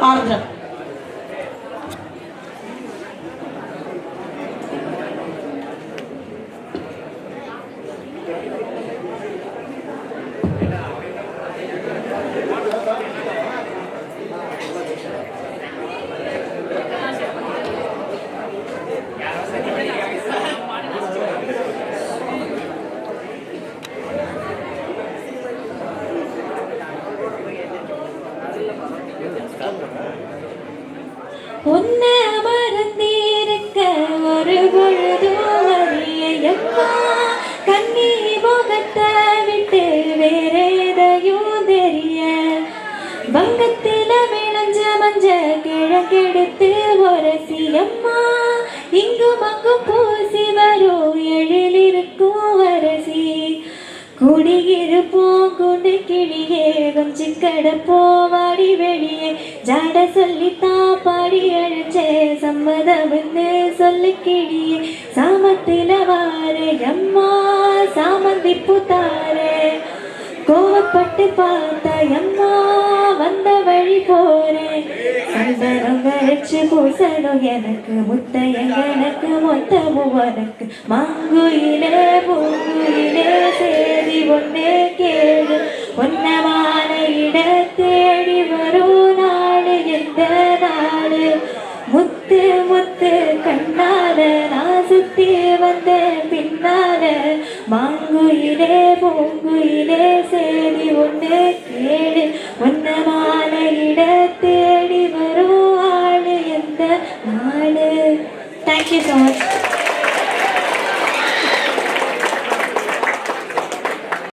Order. உன்ன மறந்திருக்க ஒரு பொழுதும் அறியம்மா, கண்ணி முகத்தை விட்டு வேற எதையும் தெரிய, வங்கத்தில விளைஞ்ச மஞ்ச கிழக்கெடுத்து ஒரசியம்மா, இங்கும் அங்கும் பூசி வரும் எழிலிருக்கும் வரசி, குடியிருப்போம் குண்டு கிளியே கொஞ்சி கடப்போவாடி வெளியே, ஜாட சொல்லித்தான் பாடி அழைச்சே சம்மதம்னு சொல்லு கிளியே, சாமத்தில வாரே அம்மா சாமந்தி புத்தாரே, கோவப்பட்டு பார்த்தா அம்மா வந்த வழி போறேன், சந்தனம் வரைச்சு பூசணும் எனக்கு முத்தையன் எனக்கு மொத்தமும் உனக்கு, மாங்குயிலே பூங்குயிலே சேரி ஒன்னே கேளு, ஒன்னமான இட தேடி வரும் நாடு எந்த நாடு, முத்து முத்து கண்ணால நான் சுத்தி வந்த பின்னால, மாங்குயிலே பூங்குயிலே சேரி ஒன்னே கேளு.